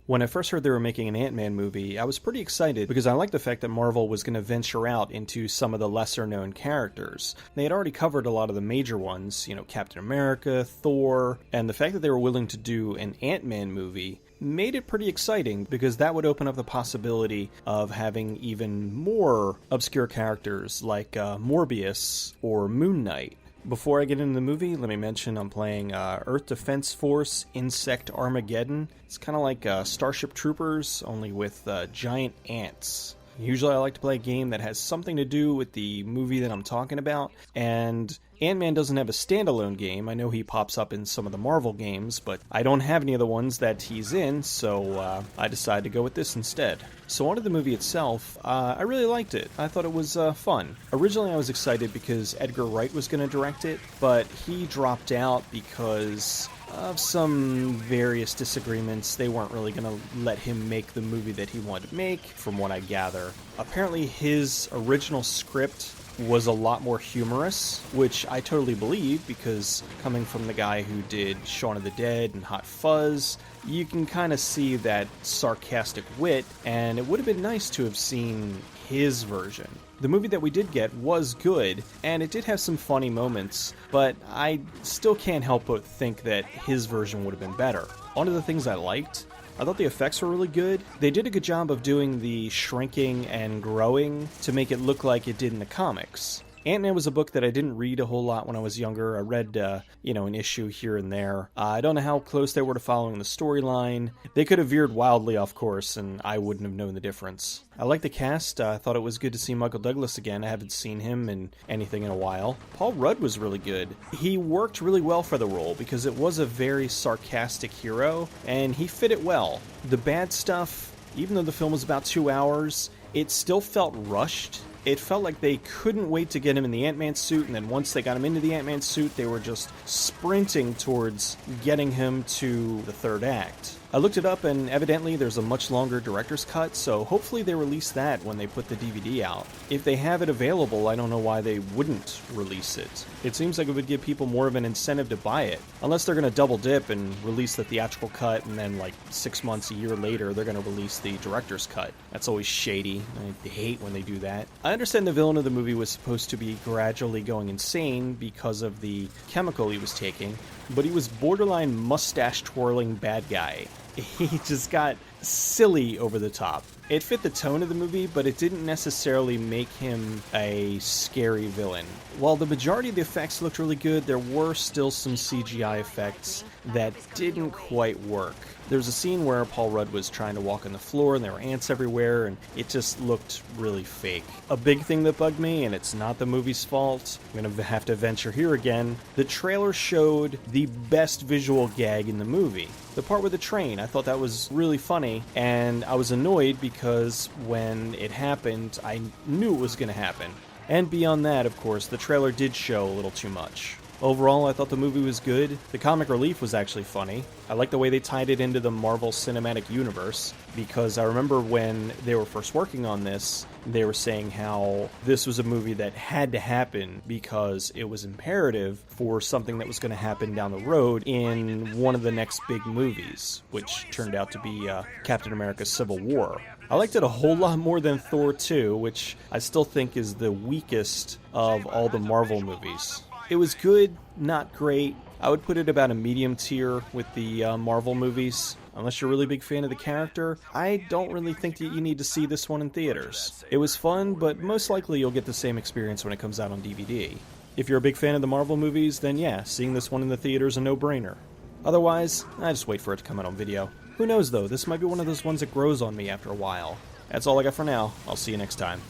When I first heard they were making an Ant-Man movie, I was pretty excited because I liked the fact that Marvel was going to venture out into some of the lesser-known characters. They had already covered a lot of the major ones, Captain America, Thor, and the fact that they were willing to do an Ant-Man movie made it pretty exciting because that would open up the possibility of having even more obscure characters like Morbius or Moon Knight. Before I get into the movie, let me mention I'm playing Earth Defense Force Insect Armageddon. It's kind of like Starship Troopers, only with giant ants. Usually I like to play a game that has something to do with the movie that I'm talking about, and Ant-Man doesn't have a standalone game. I know he pops up in some of the Marvel games, but I don't have any of the ones that he's in, so I decided to go with this instead. So on to the movie itself, I really liked it. I thought it was fun. Originally I was excited because Edgar Wright was going to direct it, but he dropped out because of some various disagreements. They weren't really going to let him make the movie that he wanted to make, from what I gather. Apparently his original script was a lot more humorous, which I totally believe because coming from the guy who did Shaun of the Dead and Hot Fuzz, you can kind of see that sarcastic wit, and it would have been nice to have seen his version. The movie that we did get was good, and it did have some funny moments, but I still can't help but think that his version would have been better. One of the things I liked, I thought the effects were really good. They did a good job of doing the shrinking and growing to make it look like it did in the comics. Ant-Man was a book that I didn't read a whole lot when I was younger. I read, an issue here and there. I don't know how close they were to following the storyline. They could have veered wildly off course, and I wouldn't have known the difference. I like the cast. I thought it was good to see Michael Douglas again. I haven't seen him in anything in a while. Paul Rudd was really good. He worked really well for the role because it was a very sarcastic hero, and he fit it well. The bad stuff, even though the film was about 2 hours, it still felt rushed. It felt like they couldn't wait to get him in the Ant-Man suit, and then once they got him into the Ant-Man suit, they were just sprinting towards getting him to the third act. I looked it up, and evidently there's a much longer director's cut, so hopefully they release that when they put the DVD out. If they have it available, I don't know why they wouldn't release it. It seems like it would give people more of an incentive to buy it, unless they're going to double dip and release the theatrical cut, and then like 6 months, a year later, they're going to release the director's cut. That's always shady. I hate when they do that. I understand the villain of the movie was supposed to be gradually going insane because of the chemical he was taking, but he was borderline mustache-twirling bad guy. He just got silly over the top. It fit the tone of the movie, but it didn't necessarily make him a scary villain. While the majority of the effects looked really good, there were still some CGI effects that didn't quite work. There was a scene where Paul Rudd was trying to walk on the floor and there were ants everywhere, and it just looked really fake. A big thing that bugged me, and it's not the movie's fault, I'm going to have to venture here again, the trailer showed the best visual gag in the movie. The part with the train, I thought that was really funny, and I was annoyed because when it happened, I knew it was going to happen. And beyond that, of course, the trailer did show a little too much. Overall, I thought the movie was good. The comic relief was actually funny. I like the way they tied it into the Marvel Cinematic Universe, because I remember when they were first working on this, they were saying how this was a movie that had to happen because it was imperative for something that was going to happen down the road in one of the next big movies, which turned out to be Captain America Civil War. I liked it a whole lot more than Thor 2, which I still think is the weakest of all the Marvel movies. It was good, not great. I would put it about a medium tier with the Marvel movies. Unless you're a really big fan of the character, I don't really think that you need to see this one in theaters. It was fun, but most likely you'll get the same experience when it comes out on DVD. If you're a big fan of the Marvel movies, then yeah, seeing this one in the theater is a no-brainer. Otherwise, I just wait for it to come out on video. Who knows though, this might be one of those ones that grows on me after a while. That's all I got for now. I'll see you next time.